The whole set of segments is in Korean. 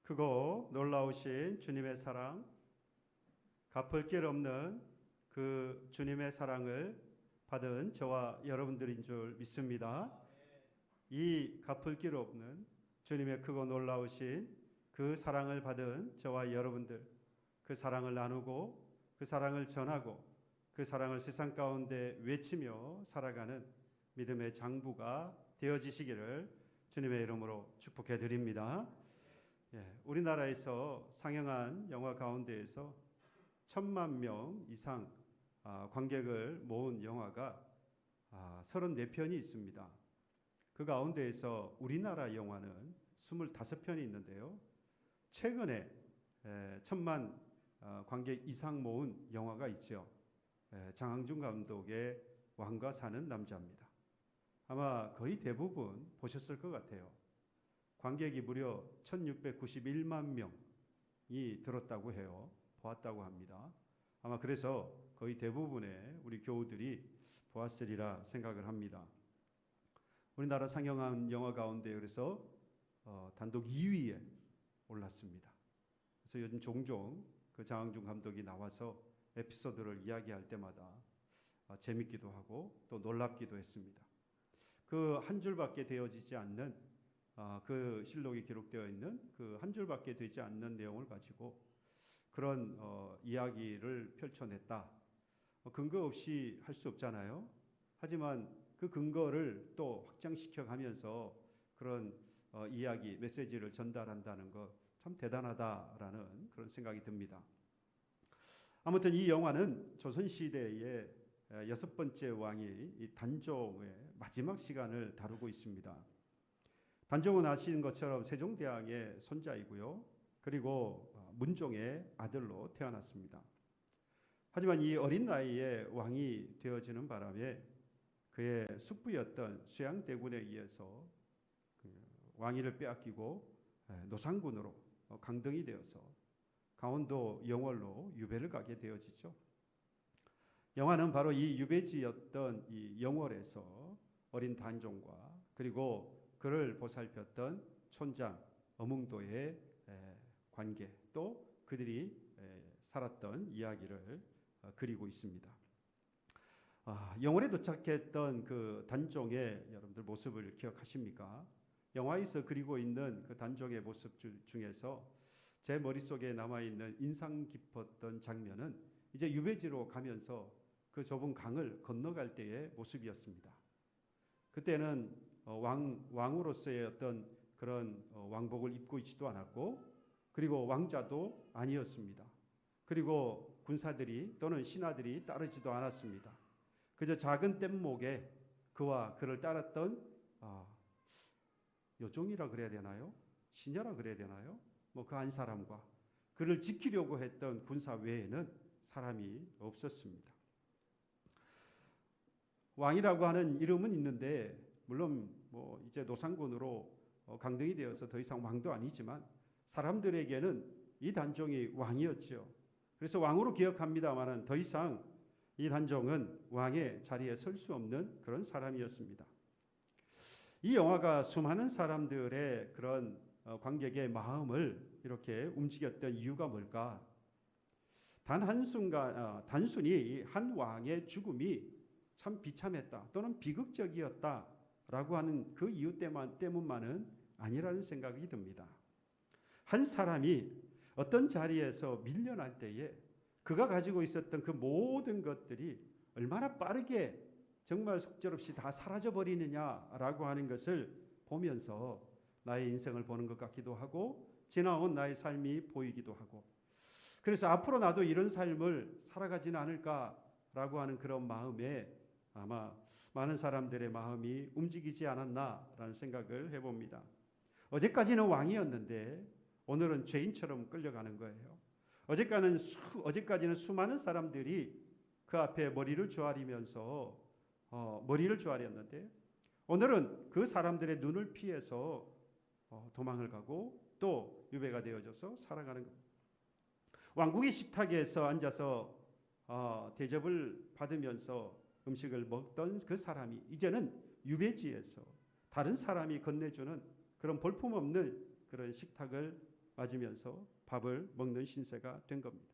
크고 놀라우신 주님의 사랑, 갚을 길 없는 그 주님의 사랑을 받은 저와 여러분들인 줄 믿습니다. 이 갚을 길 없는 주님의 크고 놀라우신 그 사랑을 받은 저와 여러분들, 그 사랑을 나누고 그 사랑을 전하고 그 사랑을 세상 가운데 외치며 살아가는 믿음의 장부가 되어지시기를 주님의 이름으로 축복해 드립니다. 우리나라에서 상영한 영화 가운데에서 1,000만 명 이상 관객을 모은 영화가 34편이 있습니다. 그 가운데에서 우리나라 영화는 25편이 있는데요. 최근에 1,000만 관객 이상 모은 영화가 있죠. 장항준 감독의 왕과 사는 남자입니다. 아마 거의 대부분 보셨을 것 같아요. 관객이 무려 1691만 명이 들었다고 해요. 보았다고 합니다. 아마 그래서 거의 대부분의 우리 교우들이 보았으리라 생각을 합니다. 우리나라 상영한 영화 가운데 그래서 단독 2위에 올랐습니다. 그래서 요즘 종종 그 장항준 감독이 나와서 에피소드를 이야기할 때마다 재밌기도 하고 또 놀랍기도 했습니다. 그 한 줄밖에 되어지지 않는 그 실록이 기록되어 있는 그 한 줄밖에 되지 않는 내용을 가지고 그런 이야기를 펼쳐냈다. 근거 없이 할 수 없잖아요. 하지만 그 근거를 또 확장시켜 가면서 그런 이야기, 메시지를 전달한다는 것 참 대단하다라는 그런 생각이 듭니다. 아무튼 이 영화는 조선시대의 6번째 왕이 이 단종의 마지막 시간을 다루고 있습니다. 단종은 아시는 것처럼 세종대왕의 손자이고요. 그리고 문종의 아들로 태어났습니다. 하지만 이 어린 나이에 왕이 되어지는 바람에 그의 숙부였던 수양대군에 의해서 왕위를 빼앗기고 노상군으로 강등이 되어서 강원도 영월로 유배를 가게 되어지죠. 영화는 바로 이 유배지였던 이 영월에서 어린 단종과 그리고 그를 보살폈던 촌장 어몽도의 관계 또 그들이 살았던 이야기를 그리고 있습니다. 영월에 도착했던 그 단종의 여러분들 모습을 기억하십니까? 영화에서 그리고 있는 그 단종의 모습 중에서 제 머릿속에 남아있는 인상 깊었던 장면은 이제 유배지로 가면서 그 좁은 강을 건너갈 때의 모습이었습니다. 그때는 왕으로서의 어떤 그런 왕복을 입고 있지도 않았고 그리고 왕자도 아니었습니다. 그리고 군사들이 또는 신하들이 따르지도 않았습니다. 그저 작은 뗏목에 그와 그를 따랐던 요종이라 그래야 되나요? 시녀라 그래야 되나요? 그 한 사람과 그를 지키려고 했던 군사 외에는 사람이 없었습니다. 왕이라고 하는 이름은 있는데 물론 이제 노상군으로 강등이 되어서 더 이상 왕도 아니지만 사람들에게는 이 단종이 왕이었죠. 그래서 왕으로 기억합니다만 더 이상 이 단종은 왕의 자리에 설 수 없는 그런 사람이었습니다. 이 영화가 수많은 사람들의 그런 관객의 마음을 이렇게 움직였던 이유가 뭘까? 단 한순간 단순히 한 왕의 죽음이 참 비참했다 또는 비극적이었다라고 하는 그 이유 때문만은 아니라는 생각이 듭니다. 한 사람이 어떤 자리에서 밀려날 때에 그가 가지고 있었던 그 모든 것들이 얼마나 빠르게 정말 속절없이 다 사라져버리느냐라고 하는 것을 보면서 나의 인생을 보는 것 같기도 하고 지나온 나의 삶이 보이기도 하고 그래서 앞으로 나도 이런 삶을 살아가지는 않을까라고 하는 그런 마음에 아마 많은 사람들의 마음이 움직이지 않았나라는 생각을 해봅니다. 어제까지는 왕이었는데 오늘은 죄인처럼 끌려가는 거예요. 어제까지는 수많은 사람들이 그 앞에 머리를 조아리면서 머리를 조아렸는데 오늘은 그 사람들의 눈을 피해서 도망을 가고 또 유배가 되어져서 살아가는 겁니다. 왕국의 식탁에서 앉아서 대접을 받으면서 음식을 먹던 그 사람이 이제는 유배지에서 다른 사람이 건네주는 그런 볼품없는 그런 식탁을 맞으면서 밥을 먹는 신세가 된 겁니다.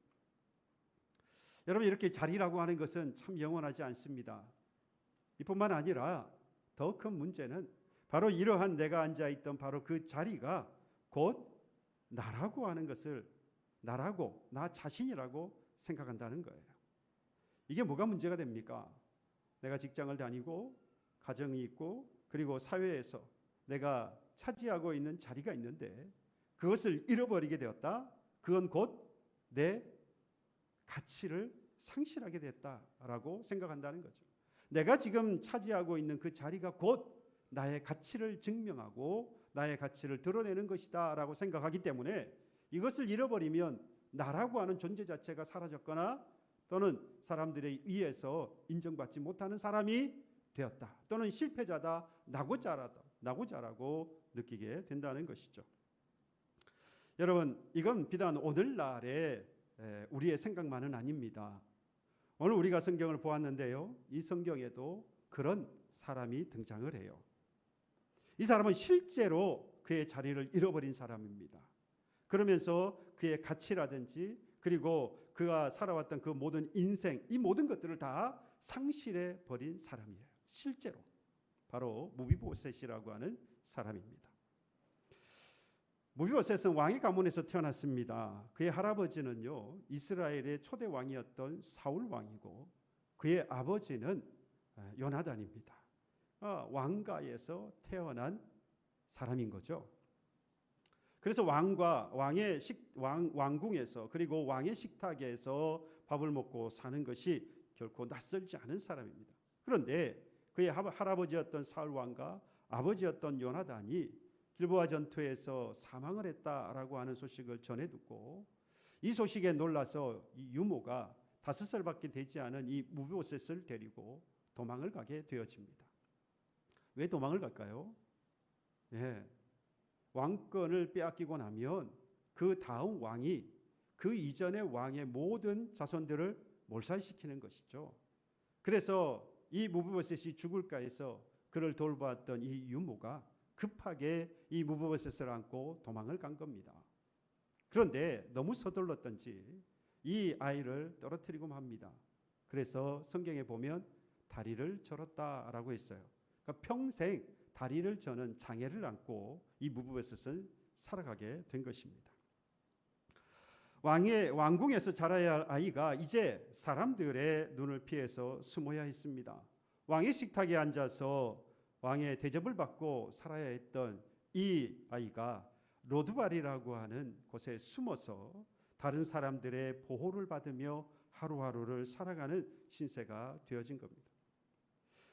여러분, 이렇게 자리라고 하는 것은 참 영원하지 않습니다. 이뿐만 아니라 더 큰 문제는 바로 이러한 내가 앉아있던 바로 그 자리가 곧 나라고 하는 것을 나라고, 나 자신이라고 생각한다는 거예요. 이게 뭐가 문제가 됩니까? 내가 직장을 다니고 가정이 있고 그리고 사회에서 내가 차지하고 있는 자리가 있는데 그것을 잃어버리게 되었다. 그건 곧 내 가치를 상실하게 됐다라고 생각한다는 거죠. 내가 지금 차지하고 있는 그 자리가 곧 나의 가치를 증명하고 나의 가치를 드러내는 것이다 라고 생각하기 때문에 이것을 잃어버리면 나라고 하는 존재 자체가 사라졌거나 또는 사람들에 의해서 인정받지 못하는 사람이 되었다. 또는 실패자다, 나고자라고 느끼게 된다는 것이죠. 여러분, 이건 비단 오늘날의 우리의 생각만은 아닙니다. 오늘 우리가 성경을 보았는데요. 이 성경에도 그런 사람이 등장을 해요. 이 사람은 실제로 그의 자리를 잃어버린 사람입니다. 그러면서 그의 가치라든지 그리고 그가 살아왔던 그 모든 인생, 이 모든 것들을 다 상실해 버린 사람이에요. 실제로 바로 무비보셋이라고 하는 사람입니다. 무비보셋은 왕의 가문에서 태어났습니다. 그의 할아버지는요, 이스라엘의 초대 왕이었던 사울 왕이고 그의 아버지는 요나단입니다. 왕가에서 태어난 사람인 거죠. 그래서 왕궁에서 그리고 왕의 식탁에서 밥을 먹고 사는 것이 결코 낯설지 않은 사람입니다. 그런데 그의 할아버지였던 사울 왕과 아버지였던 요나단이 길보아 전투에서 사망을 했다라고 하는 소식을 전해 듣고 이 소식에 놀라서 이 유모가 5살밖에 되지 않은 이 무비보셋을 데리고 도망을 가게 되어집니다. 왜 도망을 갈까요? 왕권을 빼앗기고 나면 그 다음 왕이 그 이전의 왕의 모든 자손들을 몰살시키는 것이죠. 그래서 이 무비보셋이 죽을까 해서 그를 돌보았던 이 유모가 급하게 이 무비보셋을 안고 도망을 간 겁니다. 그런데 너무 서둘렀던지 이 아이를 떨어뜨리고 맙니다. 그래서 성경에 보면 다리를 절었다라고 했어요. 그러니까 평생 다리를 저는 장애를 안고 이 무비보셋은 살아가게 된 것입니다. 왕궁에서 자라야 할 아이가 이제 사람들의 눈을 피해서 숨어야 했습니다. 왕의 식탁에 앉아서 왕의 대접을 받고 살아야 했던 이 아이가 로드발이라고 하는 곳에 숨어서 다른 사람들의 보호를 받으며 하루하루를 살아가는 신세가 되어진 겁니다.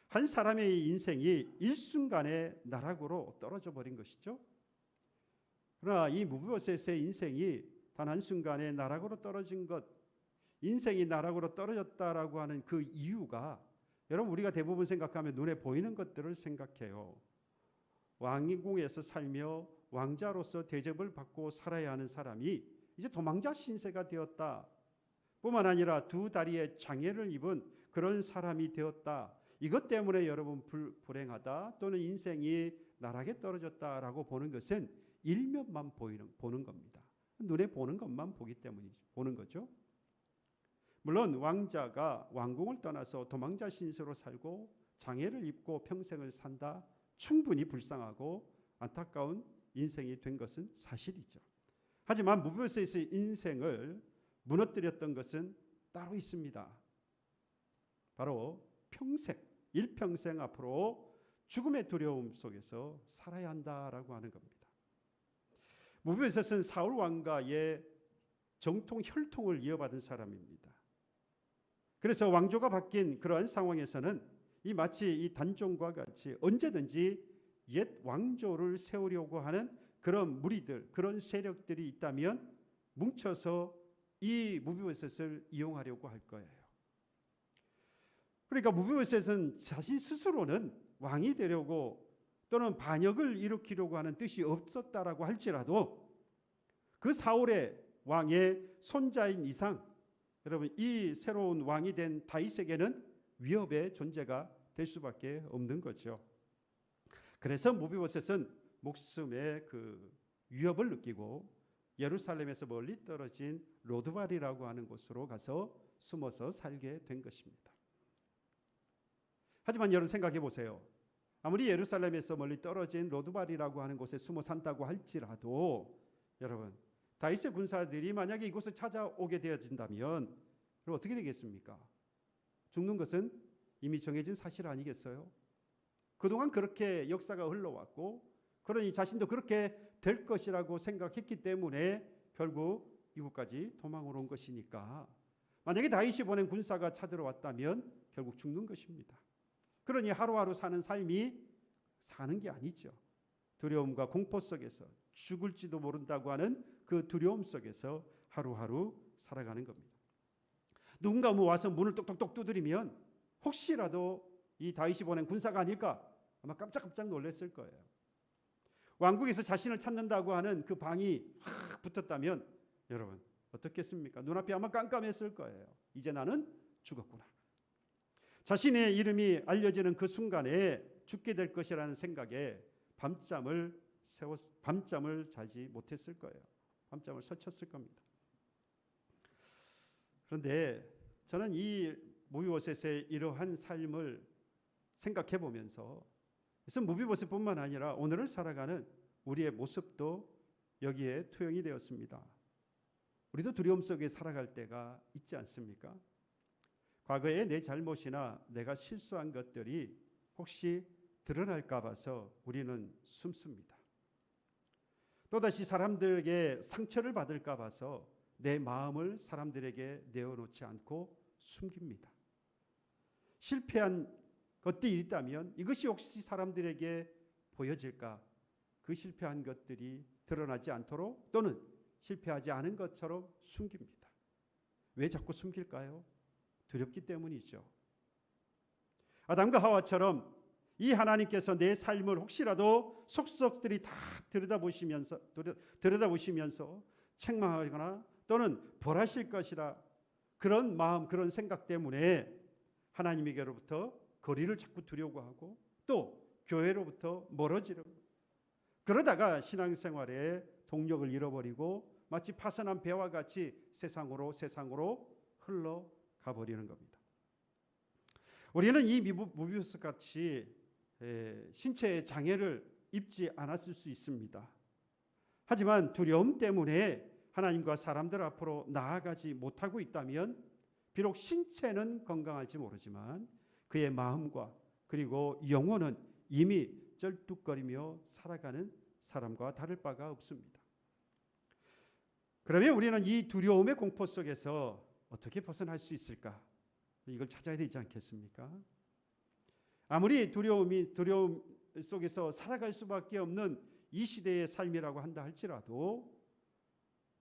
한 사람의 인생이 일순간에 나락으로 떨어져 버린 것이죠. 그러나 이 무비보셋의 인생이 단 한순간에 나락으로 떨어진 것, 인생이 나락으로 떨어졌다라고 하는 그 이유가 여러분 우리가 대부분 생각하면 눈에 보이는 것들을 생각해요. 왕궁에서 살며 왕자로서 대접을 받고 살아야 하는 사람이 이제 도망자 신세가 되었다. 뿐만 아니라 두 다리에 장애를 입은 그런 사람이 되었다. 이것 때문에 여러분 불행하다 또는 인생이 나락에 떨어졌다라고 보는 것은 일면만 보는 겁니다. 눈에 보는 것만 보기 때문에 보는 거죠. 물론 왕자가 왕궁을 떠나서 도망자 신세로 살고 장애를 입고 평생을 산다. 충분히 불쌍하고 안타까운 인생이 된 것은 사실이죠. 하지만 무비보셋의 인생을 무너뜨렸던 것은 따로 있습니다. 바로 일평생 앞으로 죽음의 두려움 속에서 살아야 한다라고 하는 겁니다. 무비보셋은 사울 왕가의 정통 혈통을 이어받은 사람입니다. 그래서 왕조가 바뀐 그러한 상황에서는 이 마치 이 단종과 같이 언제든지 옛 왕조를 세우려고 하는 그런 무리들, 그런 세력들이 있다면 뭉쳐서 이 무비보셋을 이용하려고 할 거예요. 그러니까 무비보셋은 자신 스스로는 왕이 되려고 또는 반역을 일으키려고 하는 뜻이 없었다라고 할지라도 그 사울의 왕의 손자인 이상 여러분 이 새로운 왕이 된 다윗에게는 위협의 존재가 될 수밖에 없는 거죠. 그래서 무비보셋은 목숨의 그 위협을 느끼고 예루살렘에서 멀리 떨어진 로드발이라고 하는 곳으로 가서 숨어서 살게 된 것입니다. 하지만 여러분 생각해 보세요. 아무리 예루살렘에서 멀리 떨어진 로드발이라고 하는 곳에 숨어 산다고 할지라도 여러분 다윗의 군사들이 만약에 이곳을 찾아오게 되어진다면 그럼 어떻게 되겠습니까? 죽는 것은 이미 정해진 사실 아니겠어요? 그동안 그렇게 역사가 흘러왔고 그러니 자신도 그렇게 될 것이라고 생각했기 때문에 결국 이곳까지 도망을 온 것이니까 만약에 다윗이 보낸 군사가 찾으러 왔다면 결국 죽는 것입니다. 그러니 하루하루 사는 삶이 사는 게 아니죠. 두려움과 공포 속에서 죽을지도 모른다고 하는 그 두려움 속에서 하루하루 살아가는 겁니다. 누군가 와서 문을 똑똑똑 두드리면 혹시라도 이 다윗이 보낸 군사가 아닐까 아마 깜짝깜짝 놀랐을 거예요. 왕국에서 자신을 찾는다고 하는 그 방이 확 붙었다면 여러분 어떻겠습니까? 눈앞이 아마 깜깜했을 거예요. 이제 나는 죽었구나. 자신의 이름이 알려지는 그 순간에 죽게 될 것이라는 생각에 밤잠을 자지 못했을 거예요. 밤잠을 설쳤을 겁니다. 그런데 저는 이 무비보셋의 이러한 삶을 생각해 보면서 그래서 무비보셋뿐만 아니라 오늘을 살아가는 우리의 모습도 여기에 투영이 되었습니다. 우리도 두려움 속에 살아갈 때가 있지 않습니까? 과거에 내 잘못이나 내가 실수한 것들이 혹시 드러날까 봐서 우리는 숨습니다. 또다시 사람들에게 상처를 받을까 봐서 내 마음을 사람들에게 내어놓지 않고 숨깁니다. 실패한 것들이 있다면 이것이 혹시 사람들에게 보여질까? 그 실패한 것들이 드러나지 않도록 또는 실패하지 않은 것처럼 숨깁니다. 왜 자꾸 숨길까요? 두렵기 때문이죠. 아담과 하와처럼 이 하나님께서 내 삶을 혹시라도 속속들이 다 들여다보시면서 책망하거나 또는 벌하실 것이라 그런 마음 그런 생각 때문에 하나님에게로부터 거리를 자꾸 두려고 하고 또 교회로부터 멀어지려고 그러다가 신앙생활에 동력을 잃어버리고 마치 파선한 배와 같이 세상으로 흘러가 버리는 겁니다. 우리는 이 무비보셋 같이 신체의 장애를 입지 않았을 수 있습니다. 하지만 두려움 때문에 하나님과 사람들 앞으로 나아가지 못하고 있다면 비록 신체는 건강할지 모르지만 그의 마음과 그리고 영혼은 이미 쩔뚝거리며 살아가는 사람과 다를 바가 없습니다. 그러면 우리는 이 두려움의 공포 속에서 어떻게 벗어날 수 있을까? 이걸 찾아야 되지 않겠습니까? 아무리 두려움 속에서 살아갈 수밖에 없는 이 시대의 삶이라고 한다 할지라도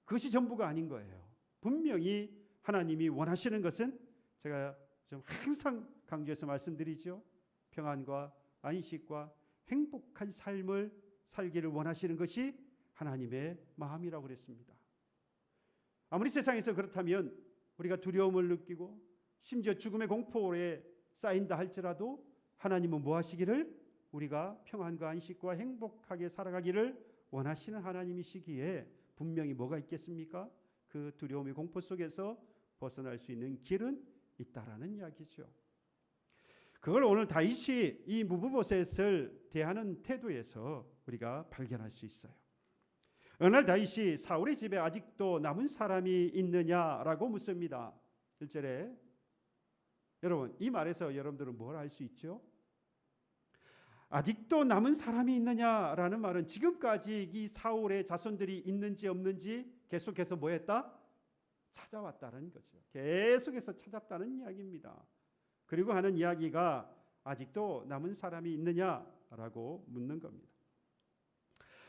그것이 전부가 아닌 거예요. 분명히 하나님이 원하시는 것은 제가 좀 항상 강조해서 말씀드리죠. 평안과 안식과 행복한 삶을 살기를 원하시는 것이 하나님의 마음이라고 그랬습니다. 아무리 세상에서 그렇다면 우리가 두려움을 느끼고 심지어 죽음의 공포에 쌓인다 할지라도 하나님은 뭐 하시기를 우리가 평안과 안식과 행복하게 살아가기를 원하시는 하나님이시기에 분명히 뭐가 있겠습니까? 그 두려움의 공포 속에서 벗어날 수 있는 길은 있다라는 이야기죠. 그걸 오늘 다윗이 이 무비보셋을 대하는 태도에서 우리가 발견할 수 있어요. 어느 날 다윗이 사울의 집에 아직도 남은 사람이 있느냐라고 묻습니다. 1절에 여러분 이 말에서 여러분들은 뭘 알 수 있죠? 아직도 남은 사람이 있느냐라는 말은 지금까지 이 사울의 자손들이 있는지 없는지 계속해서 뭐 했다? 찾아왔다는 거죠. 계속해서 찾았다는 이야기입니다. 그리고 하는 이야기가 아직도 남은 사람이 있느냐라고 묻는 겁니다.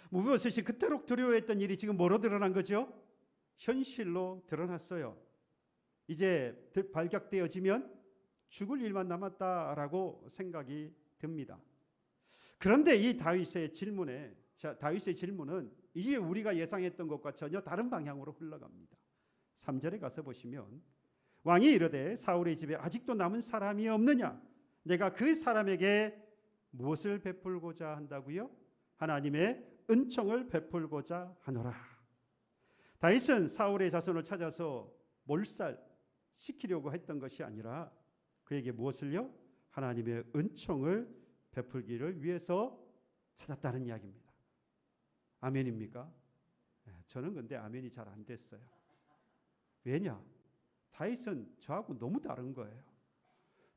무비보셋이 그토록 두려워했던 일이 지금 뭐로 드러난 거죠? 현실로 드러났어요. 이제 발각되어지면 죽을 일만 남았다라고 생각이 듭니다. 그런데 이 다윗의 질문은 이게 우리가 예상했던 것과 전혀 다른 방향으로 흘러갑니다. 3절에 가서 보시면 왕이 이르되 사울의 집에 아직도 남은 사람이 없느냐? 내가 그 사람에게 무엇을 베풀고자 한다고요? 하나님의 은총을 베풀고자 하노라. 다윗은 사울의 자손을 찾아서 몰살시키려고 했던 것이 아니라 그에게 무엇을요? 하나님의 은총을 베풀기를 위해서 찾았다는 이야기입니다. 아멘입니까? 저는 근데 아멘이 잘 안 됐어요. 왜냐? 다윗은 저하고 너무 다른 거예요.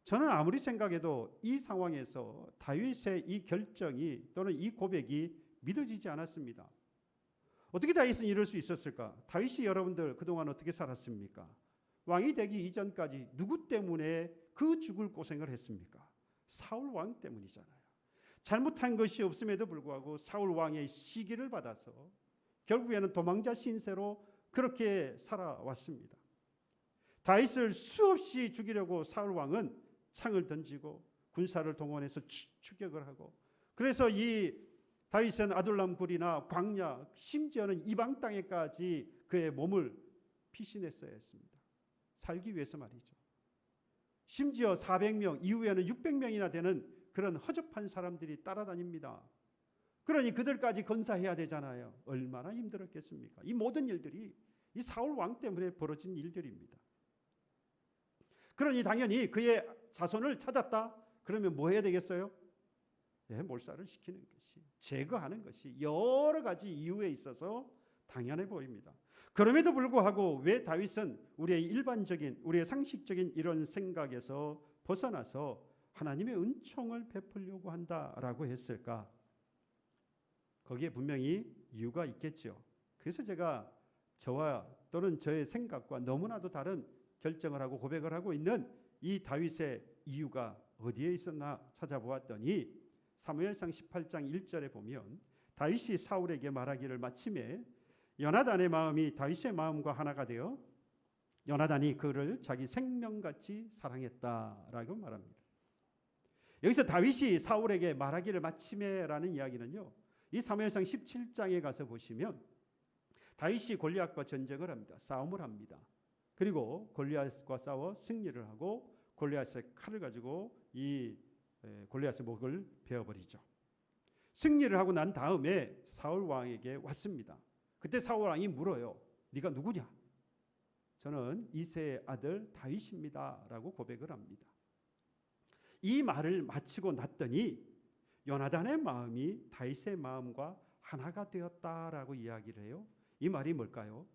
저는 아무리 생각해도 이 상황에서 다윗의 이 결정이 또는 이 고백이 믿어지지 않았습니다. 어떻게 다윗은 이럴 수 있었을까? 다윗이 여러분들 그동안 어떻게 살았습니까? 왕이 되기 이전까지 누구 때문에 그 죽을 고생을 했습니까? 사울 왕 때문이잖아요. 잘못한 것이 없음에도 불구하고 사울 왕의 시기를 받아서 결국에는 도망자 신세로 그렇게 살아왔습니다. 다윗을 수없이 죽이려고 사울 왕은 창을 던지고 군사를 동원해서 추격을 하고, 그래서 이 다윗은 아둘람 굴이나 광야, 심지어는 이방 땅에까지 그의 몸을 피신했어야 했습니다. 살기 위해서 말이죠. 심지어 400명, 이후에는 600명이나 되는 그런 허접한 사람들이 따라다닙니다. 그러니 그들까지 건사해야 되잖아요. 얼마나 힘들었겠습니까? 이 모든 일들이 이 사울 왕 때문에 벌어진 일들입니다. 그러니 당연히 그의 자손을 찾았다. 그러면 뭐 해야 되겠어요? 몰살을 시키는 것이, 제거하는 것이 여러 가지 이유에 있어서 당연해 보입니다. 그럼에도 불구하고 왜 다윗은 우리의 일반적인, 우리의 상식적인 이런 생각에서 벗어나서 하나님의 은총을 베풀려고 한다라고 했을까? 거기에 분명히 이유가 있겠죠. 그래서 제가 저와 또는 저의 생각과 너무나도 다른 결정을 하고 고백을 하고 있는 이 다윗의 이유가 어디에 있었나 찾아보았더니 사무엘상 18장 1절에 보면 다윗이 사울에게 말하기를 마침에 요나단의 마음이 다윗의 마음과 하나가 되어 요나단이 그를 자기 생명같이 사랑했다라고 말합니다. 여기서 다윗이 사울에게 말하기를 마침에라는 이야기는요, 이 사무엘상 17장에 가서 보시면 다윗이 골리앗과 전쟁을 합니다. 싸움을 합니다. 그리고 골리앗과 싸워 승리를 하고 골리앗의 칼을 가지고 이 골리앗의 목을 베어버리죠. 승리를 하고 난 다음에 사울 왕에게 왔습니다. 그때 사울 왕이 물어요. 네가 누구냐? 저는 이새의 아들 다윗입니다 라고 고백을 합니다. 이 말을 마치고 났더니 요나단의 마음이 다윗의 마음과 하나가 되었다라고 이야기를 해요. 이 말이 뭘까요?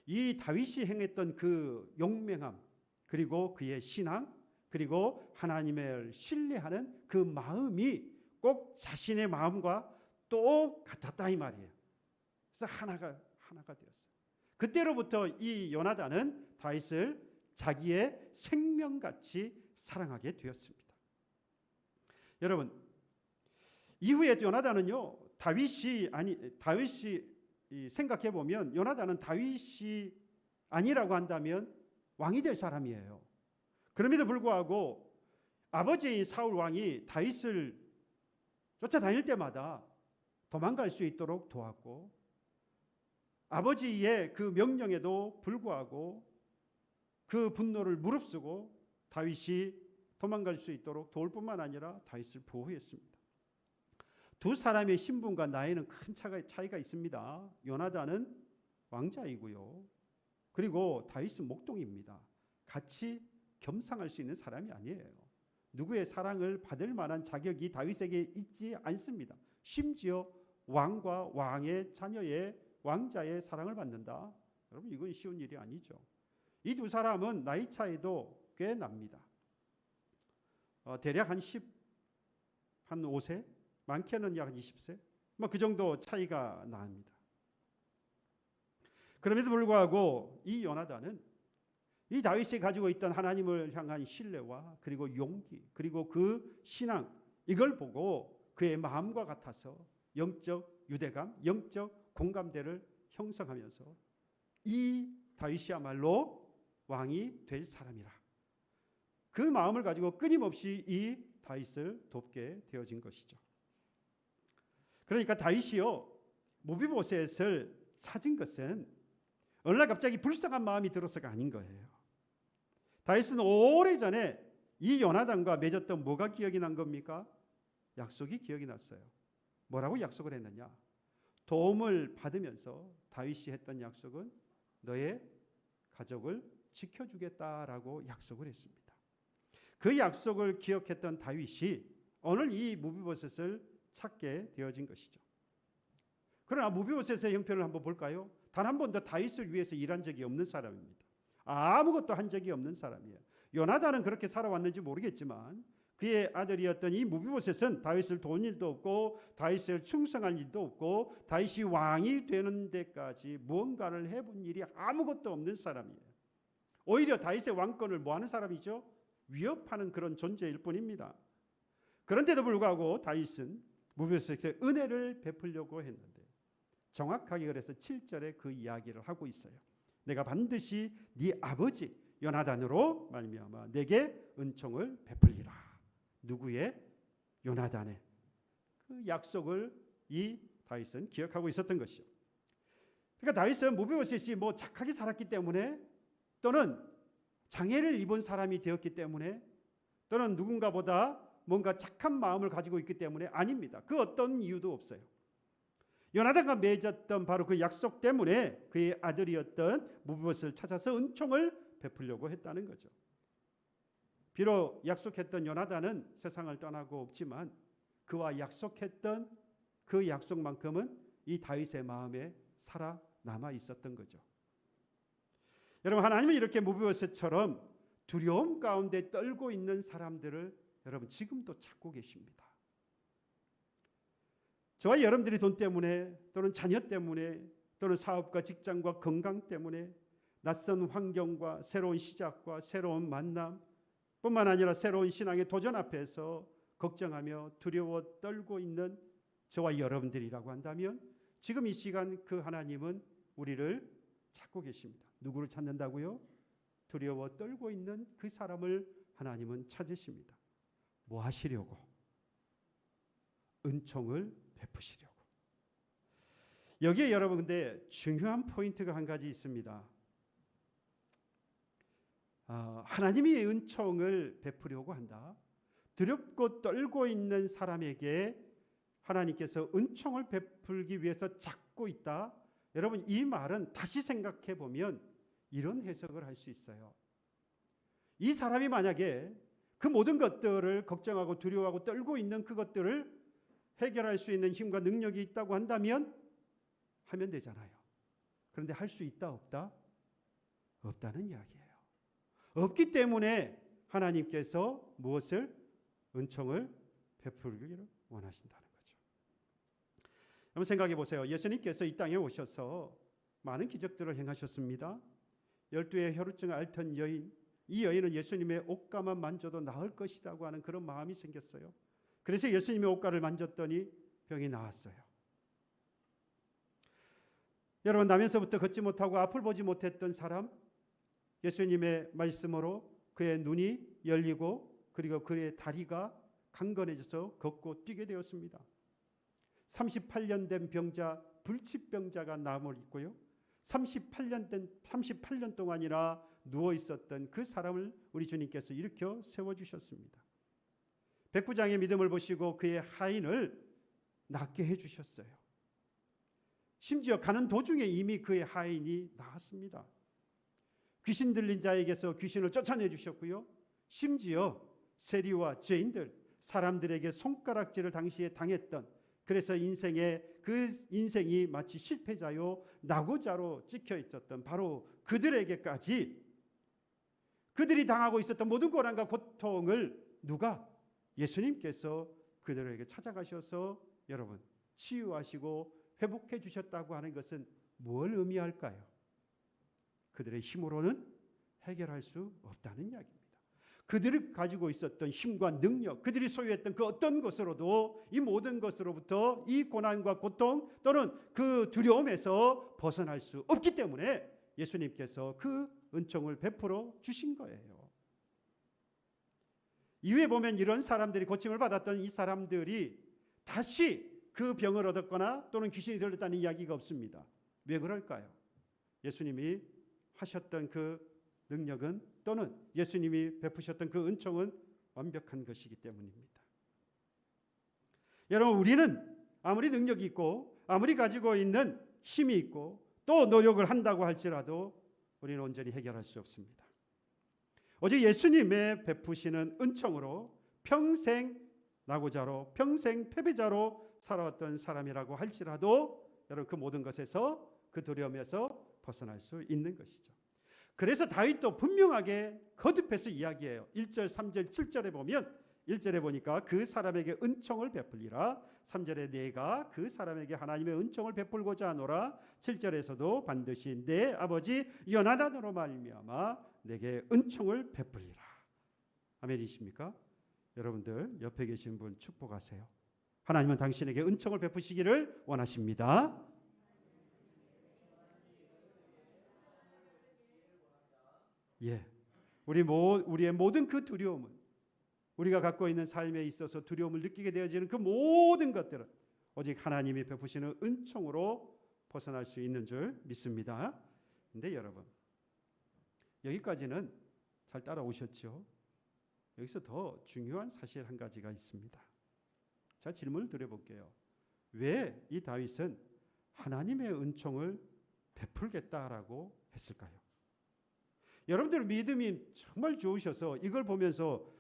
이 다윗이 행했던 그 용맹함, 그리고 그의 신앙, 그리고 하나님을 신뢰하는 그 마음이 꼭 자신의 마음과 똑같았다 이 말이에요. 그래서 하나가 되었어요. 그때로부터 이 요나단은 다윗을 자기의 생명같이 사랑하게 되었습니다. 여러분, 이후에 요나단은요, 다윗이 생각해 보면 요나단은 다윗이 아니라고 한다면 왕이 될 사람이에요. 그럼에도 불구하고 아버지인 사울 왕이 다윗을 쫓아다닐 때마다 도망갈 수 있도록 도왔고, 아버지의 그 명령에도 불구하고 그 분노를 무릅쓰고 다윗이 도망갈 수 있도록 도울 뿐만 아니라 다윗을 보호했습니다. 두 사람의 신분과 나이는 큰 차이가 있습니다. 요나단은 왕자이고요, 그리고 다윗은 목동입니다. 같이 겸상할 수 있는 사람이 아니에요. 누구의 사랑을 받을 만한 자격이 다윗에게 있지 않습니다. 심지어 왕과 왕의 자녀의 왕자의 사랑을 받는다. 여러분, 이건 쉬운 일이 아니죠. 이 두 사람은 나이 차이도 꽤 납니다. 대략 한 5세, 많게는 약 20세, 그 정도 차이가 납니다. 그럼에도 불구하고 이 요나단은 이 다윗이 가지고 있던 하나님을 향한 신뢰와 그리고 용기, 그리고 그 신앙, 이걸 보고 그의 마음과 같아서 영적 유대감, 영적 공감대를 형성하면서 이 다윗이야말로 왕이 될 사람이라, 그 마음을 가지고 끊임없이 이 다윗을 돕게 되어진 것이죠. 그러니까 다윗이요, 모비보셋을 찾은 것은 어느 날 갑자기 불쌍한 마음이 들어서가 아닌 거예요. 다윗은 오래전에 이 요나단과 맺었던 뭐가 기억이 난 겁니까? 약속이 기억이 났어요. 뭐라고 약속을 했느냐? 도움을 받으면서 다윗이 했던 약속은 너의 가족을 지켜주겠다라고 약속을 했습니다. 그 약속을 기억했던 다윗이 오늘 이 무비보셋을 찾게 되어진 것이죠. 그러나 무비보셋의 형편을 한번 볼까요? 단 한 번도 다윗을 위해서 일한 적이 없는 사람입니다. 아무것도 한 적이 없는 사람이에요. 요나단은 그렇게 살아왔는지 모르겠지만 그의 아들이었던 이 무비보셋은 다윗을 도운 일도 없고 다윗을 충성한 일도 없고 다윗이 왕이 되는 데까지 무언가를 해본 일이 아무것도 없는 사람이에요. 오히려 다윗의 왕권을 뭐하는 사람이죠? 위협하는 그런 존재일 뿐입니다. 그런데도 불구하고 다윗은 무비보셋에게 은혜를 베풀려고 했는데 정확하게 그래서 7절에 그 이야기를 하고 있어요. 내가 반드시 네 아버지 요나단으로 말미암아 내게 은총을 베풀리라. 누구의? 요나단의. 그 약속을 이 다윗은 기억하고 있었던 것이죠. 그러니까 다윗은 무비보셋이 뭐 착하게 살았기 때문에 또는 장애를 입은 사람이 되었기 때문에 또는 누군가보다 뭔가 착한 마음을 가지고 있기 때문에 아닙니다. 그 어떤 이유도 없어요. 요나단과 맺었던 바로 그 약속 때문에 그의 아들이었던 무비보셋을 찾아서 은총을 베풀려고 했다는 거죠. 비록 약속했던 요나단은 세상을 떠나고 없지만 그와 약속했던 그 약속만큼은 이 다윗의 마음에 살아남아 있었던 거죠. 여러분, 하나님은 이렇게 무비보셋처럼 두려움 가운데 떨고 있는 사람들을 여러분 지금도 찾고 계십니다. 저와 여러분들이 돈 때문에 또는 자녀 때문에 또는 사업과 직장과 건강 때문에 낯선 환경과 새로운 시작과 새로운 만남 뿐만 아니라 새로운 신앙의 도전 앞에서 걱정하며 두려워 떨고 있는 저와 여러분들이라고 한다면 지금 이 시간 그 하나님은 우리를 찾고 계십니다. 누구를 찾는다고요? 두려워 떨고 있는 그 사람을 하나님은 찾으십니다. 뭐 하시려고? 은총을 베푸시려고. 여기에 여러분 근데 중요한 포인트가 한 가지 있습니다. 하나님이 은총을 베푸려고 한다. 두렵고 떨고 있는 사람에게 하나님께서 은총을 베풀기 위해서 찾고 있다. 여러분 이 말은 다시 생각해 보면 이런 해석을 할 수 있어요. 이 사람이 만약에 그 모든 것들을 걱정하고 두려워하고 떨고 있는 그것들을 해결할 수 있는 힘과 능력이 있다고 한다면 하면 되잖아요. 그런데 할 수 있다 없다? 없다는 이야기예요. 없기 때문에 하나님께서 무엇을? 은총을 베풀기를 원하신다는 거죠. 한번 생각해 보세요. 예수님께서 이 땅에 오셔서 많은 기적들을 행하셨습니다. 12의 혈루증을 앓던 여인, 이 여인은 예수님의 옷가만 만져도 나을 것이라고 하는 그런 마음이 생겼어요. 그래서 예수님의 옷가를 만졌더니 병이 나았어요. 여러분, 나면서부터 걷지 못하고 앞을 보지 못했던 사람, 예수님의 말씀으로 그의 눈이 열리고 그리고 그의 다리가 강건해져서 걷고 뛰게 되었습니다. 38년 된 병자, 불치병자가 남을 있고요. 38년 동안이나 누워 있었던 그 사람을 우리 주님께서 일으켜 세워주셨습니다. 백부장의 믿음을 보시고 그의 하인을 낫게 해주셨어요. 심지어 가는 도중에 이미 그의 하인이 나았습니다. 귀신 들린 자에게서 귀신을 쫓아내 주셨고요. 심지어 세리와 죄인들, 사람들에게 손가락질을 당시에 당했던, 그래서 그 인생이 마치 실패자요 낙오자로 찍혀 있었던 바로 그들에게까지 그들이 당하고 있었던 모든 고난과 고통을 누가? 예수님께서 그들에게 찾아가셔서 여러분 치유하시고 회복해 주셨다고 하는 것은 뭘 의미할까요? 그들의 힘으로는 해결할 수 없다는 이야기입니다. 그들이 가지고 있었던 힘과 능력, 그들이 소유했던 그 어떤 것으로도 이 모든 것으로부터 이 고난과 고통 또는 그 두려움에서 벗어날 수 없기 때문에 예수님께서 그 은총을 베풀어 주신 거예요. 이후에 보면 이런 사람들이, 고침을 받았던 이 사람들이 다시 그 병을 얻었거나 또는 귀신이 들렸다는 이야기가 없습니다. 왜 그럴까요? 예수님이 하셨던 그 능력은 또는 예수님이 베푸셨던 그 은총은 완벽한 것이기 때문입니다. 여러분, 우리는 아무리 능력이 있고 아무리 가지고 있는 힘이 있고 또 노력을 한다고 할지라도 우리는 온전히 해결할 수 없습니다. 오직 예수님의 베푸시는 은총으로 평생 낙오자로 평생 패배자로 살아왔던 사람이라고 할지라도 여러분 그 모든 것에서 그 두려움에서 벗어날 수 있는 것이죠. 그래서 다윗도 분명하게 거듭해서 이야기해요. 1절, 3절, 7절에 보면 1절에 보니까 그 사람에게 은총을 베풀리라. 3절에 내가 그 사람에게 하나님의 은총을 베풀고자 하노라. 7절에서도 반드시 내 아버지 요나단으로 말미암아 내게 은총을 베풀리라. 아멘이십니까? 여러분들 옆에 계신 분 축복하세요. 하나님은 당신에게 은총을 베푸시기를 원하십니다. 예, 우리의 모든 그 두려움은 우리가 갖고 있는 삶에 있어서 두려움을 느끼게 되어지는 그 모든 것들은 오직 하나님이 베푸시는 은총으로 벗어날 수 있는 줄 믿습니다. 근데 여러분 여기까지는 잘 따라오셨죠? 여기서 더 중요한 사실 한 가지가 있습니다. 자, 질문을 드려볼게요. 왜 이 다윗은 하나님의 은총을 베풀겠다라고 했을까요? 여러분들 믿음이 정말 좋으셔서 이걸 보면서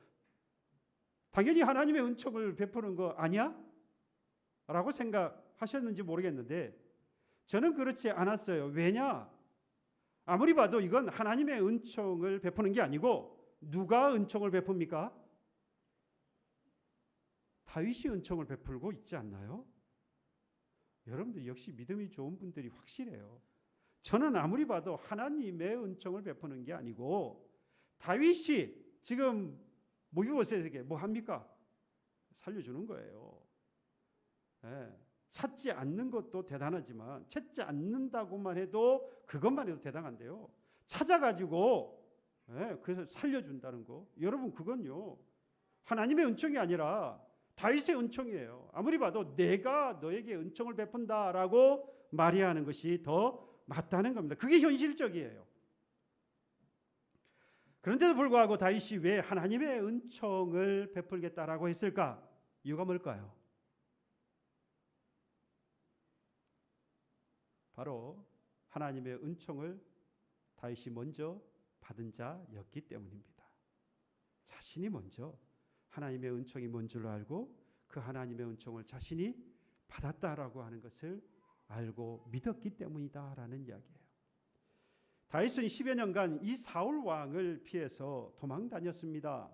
당연히 하나님의 은총을 베푸는 거 아니야? 라고 생각하셨는지 모르겠는데 저는 그렇지 않았어요. 왜냐? 아무리 봐도 이건 하나님의 은총을 베푸는 게 아니고 누가 은총을 베풉니까? 다윗이 은총을 베풀고 있지 않나요? 여러분들 역시 믿음이 좋은 분들이 확실해요. 저는 아무리 봐도 하나님의 은총을 베푸는 게 아니고 다윗이 지금 모비보셋에게 뭐 합니까? 살려주는 거예요. 네. 찾지 않는 것도 대단하지만 찾지 않는다고만 해도 그것만 해도 대단한데요. 찾아가지고 그래서 살려준다는 거. 여러분 그건요. 하나님의 은총이 아니라 다윗의 은총이에요. 아무리 봐도 내가 너에게 은총을 베푼다라고 말해야 하는 것이 더 맞다는 겁니다. 그게 현실적이에요. 그런데도 불구하고 다윗이 왜 하나님의 은총을 베풀겠다라고 했을까? 이유가 뭘까요? 바로 하나님의 은총을 다윗이 먼저 받은 자였기 때문입니다. 자신이 먼저 하나님의 은총이 뭔 줄로 알고 그 하나님의 은총을 자신이 받았다라고 하는 것을 알고 믿었기 때문이다라는 이야기예요. 다윗은 10여 년간 이 사울 왕을 피해서 도망 다녔습니다.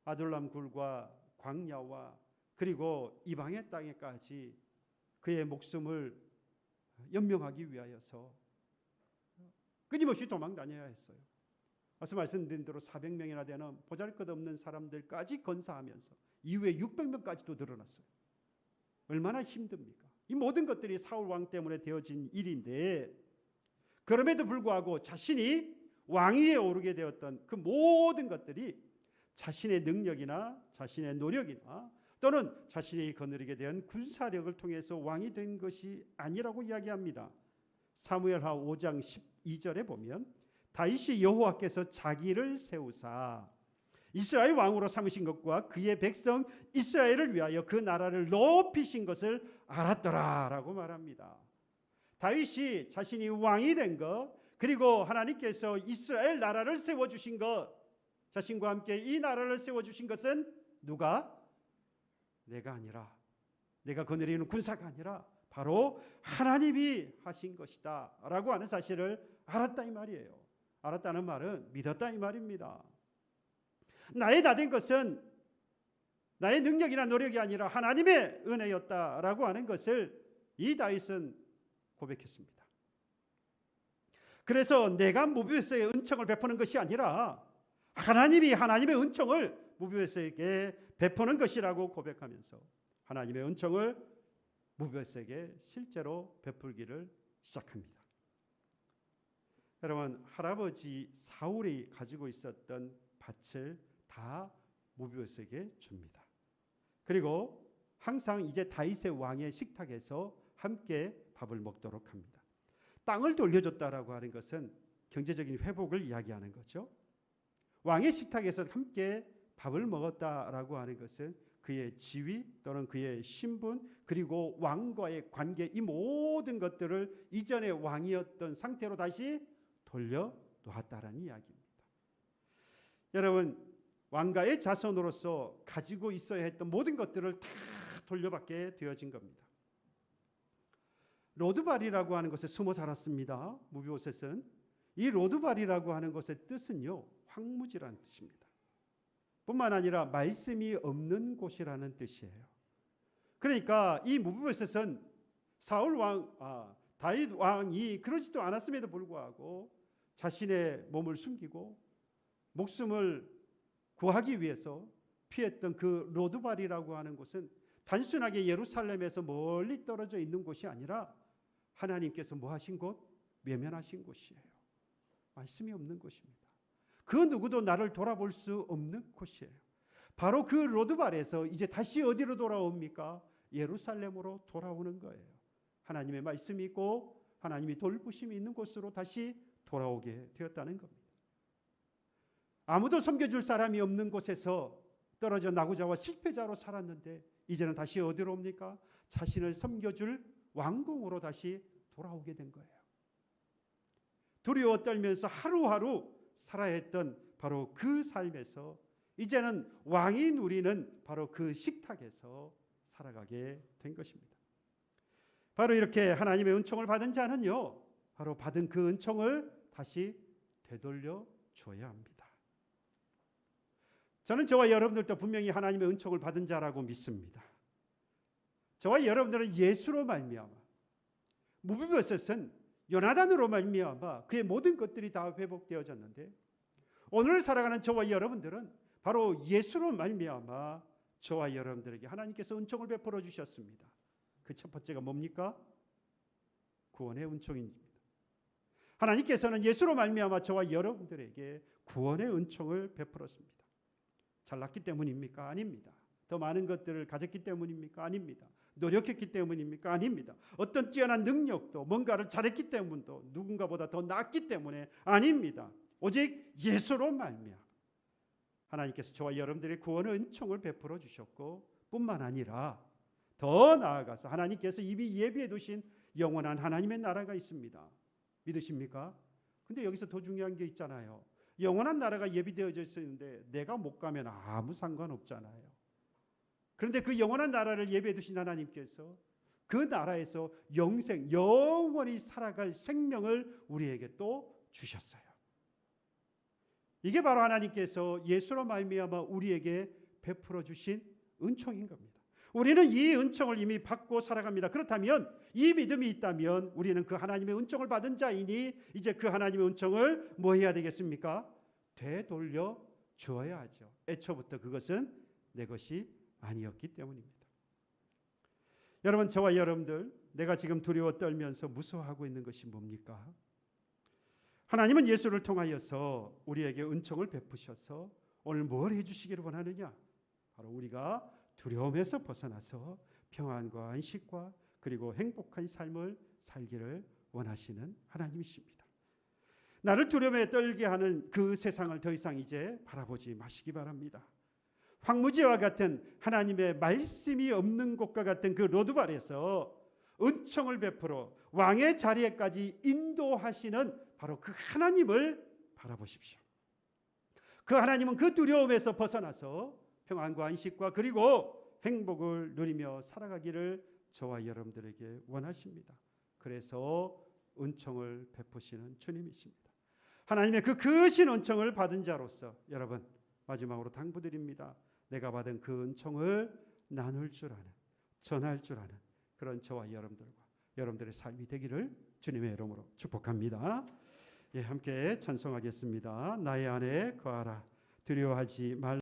아둘람 굴과 광야와 그리고 이방의 땅에까지 그의 목숨을 연명하기 위하여서 끊임없이 도망 다녀야 했어요. 앞서 말씀드린 대로 400명이나 되는 보잘것없는 사람들까지 건사하면서 이후에 600명까지도 늘어났어요. 얼마나 힘듭니까? 이 모든 것들이 사울 왕 때문에 되어진 일인데 그럼에도 불구하고 자신이 왕위에 오르게 되었던 그 모든 것들이 자신의 능력이나 자신의 노력이나 또는 자신이 거느리게 된 군사력을 통해서 왕이 된 것이 아니라고 이야기합니다. 사무엘하 5장 12절에 보면 다윗이 여호와께서 자기를 세우사 이스라엘 왕으로 삼으신 것과 그의 백성 이스라엘을 위하여 그 나라를 높이신 것을 알았더라라고 말합니다. 다윗이 자신이 왕이 된 것 그리고 하나님께서 이스라엘 나라를 세워주신 것 자신과 함께 이 나라를 세워주신 것은 누가? 내가 아니라 내가 거느리는 군사가 아니라 바로 하나님이 하신 것이다 라고 하는 사실을 알았다 이 말이에요. 알았다는 말은 믿었다 이 말입니다. 나의 다 된 것은 나의 능력이나 노력이 아니라 하나님의 은혜였다라고 하는 것을 이 다윗은 고백했습니다. 그래서 내가 모비보셋에게 은총을 베푸는 것이 아니라 하나님이 하나님의 은총을 모비보셋에게 베푸는 것이라고 고백하면서 하나님의 은총을 모비보셋에게 실제로 베풀기를 시작합니다. 여러분 할아버지 사울이 가지고 있었던 밭을 다 모비보셋에게 줍니다. 그리고 항상 이제 다윗의 왕의 식탁에서 함께 밥을 먹도록 합니다. 땅을 돌려줬다라고 하는 것은 경제적인 회복을 이야기하는 거죠. 왕의 식탁에서 함께 밥을 먹었다라고 하는 것은 그의 지위 또는 그의 신분 그리고 왕과의 관계 이 모든 것들을 이전에 왕이었던 상태로 다시 돌려놓았다라는 이야기입니다. 여러분, 왕가의 자손으로서 가지고 있어야 했던 모든 것들을 다 돌려받게 되어진 겁니다. 로드발이라고 하는 곳에 숨어 살았습니다. 무비보셋은. 이 로드발이라고 하는 것의 뜻은요, 황무지라는 뜻입니다. 뿐만 아니라 말씀이 없는 곳이라는 뜻이에요. 그러니까 이 무비보셋은 다윗 왕이 그러지도 않았음에도 불구하고 자신의 몸을 숨기고 목숨을 구하기 위해서 피했던 그 로드발이라고 하는 곳은 단순하게 예루살렘에서 멀리 떨어져 있는 곳이 아니라 하나님께서 뭐 하신 곳? 외면하신 곳이에요. 말씀이 없는 곳입니다. 그 누구도 나를 돌아볼 수 없는 곳이에요. 바로 그 로드발에서 이제 다시 어디로 돌아옵니까? 예루살렘으로 돌아오는 거예요. 하나님의 말씀이 있고 하나님이 돌보심이 있는 곳으로 다시 돌아오게 되었다는 겁니다. 아무도 섬겨줄 사람이 없는 곳에서 떨어져 나고자와 실패자로 살았는데 이제는 다시 어디로 옵니까? 자신을 섬겨줄 왕궁으로 다시 돌아오게 된 거예요. 두려워 떨면서 하루하루 살아야 했던 바로 그 삶에서 이제는 왕이 누리는 바로 그 식탁에서 살아가게 된 것입니다. 바로 이렇게 하나님의 은총을 받은 자는요, 바로 받은 그 은총을 다시 되돌려 줘야 합니다. 저는 저와 여러분들도 분명히 하나님의 은총을 받은 자라고 믿습니다. 저와 여러분들은 예수로 말미암아, 무비보셋은 요나단으로 말미암아 그의 모든 것들이 다 회복되어졌는데 오늘 살아가는 저와 여러분들은 바로 예수로 말미암아 저와 여러분들에게 하나님께서 은총을 베풀어 주셨습니다. 그 첫 번째가 뭡니까? 구원의 은총입니다. 하나님께서는 예수로 말미암아 저와 여러분들에게 구원의 은총을 베풀었습니다. 잘났기 때문입니까? 아닙니다. 더 많은 것들을 가졌기 때문입니까? 아닙니다. 노력했기 때문입니까? 아닙니다. 어떤 뛰어난 능력도 뭔가를 잘했기 때문도 누군가보다 더 낫기 때문에 아닙니다. 오직 예수로 말미암아 하나님께서 저와 여러분들의 구원의 은총을 베풀어 주셨고 뿐만 아니라 더 나아가서 하나님께서 이미 예비해 두신 영원한 하나님의 나라가 있습니다. 믿으십니까? 근데 여기서 더 중요한 게 있잖아요. 영원한 나라가 예비되어져 있는데 내가 못 가면 아무 상관없잖아요. 그런데 그 영원한 나라를 예비해 두신 하나님께서 그 나라에서 영원히 살아갈 생명을 우리에게 또 주셨어요. 이게 바로 하나님께서 예수로 말미암아 우리에게 베풀어 주신 은총인 겁니다. 우리는 이 은총을 이미 받고 살아갑니다. 그렇다면 이 믿음이 있다면 우리는 그 하나님의 은총을 받은 자이니 이제 그 하나님의 은총을 뭐 해야 되겠습니까? 되돌려 주어야 하죠. 애초부터 그것은 내 것이 아니었기 때문입니다. 여러분, 저와 여러분들, 내가 지금 두려워 떨면서 무서워하고 있는 것이 뭡니까? 하나님은 예수를 통하여서 우리에게 은총을 베푸셔서 오늘 뭘 해주시기를 원하느냐? 바로 우리가 두려움에서 벗어나서 평안과 안식과 그리고 행복한 삶을 살기를 원하시는 하나님이십니다. 나를 두려움에 떨게 하는 그 세상을 더 이상 이제 바라보지 마시기 바랍니다. 황무지와 같은 하나님의 말씀이 없는 곳과 같은 그 로드발에서 은총을 베풀어 왕의 자리에까지 인도하시는 바로 그 하나님을 바라보십시오. 그 하나님은 그 두려움에서 벗어나서 평안과 안식과 그리고 행복을 누리며 살아가기를 저와 여러분들에게 원하십니다. 그래서 은총을 베푸시는 주님이십니다. 하나님의 그 크신 은총을 받은 자로서 여러분, 마지막으로 당부드립니다. 내가 받은 그 은총을 나눌 줄 아는, 전할 줄 아는 그런 저와 여러분들과 여러분들의 삶이 되기를 주님의 이름으로 축복합니다. 함께 찬송하겠습니다. 나의 안에 거하라, 두려워하지 말라.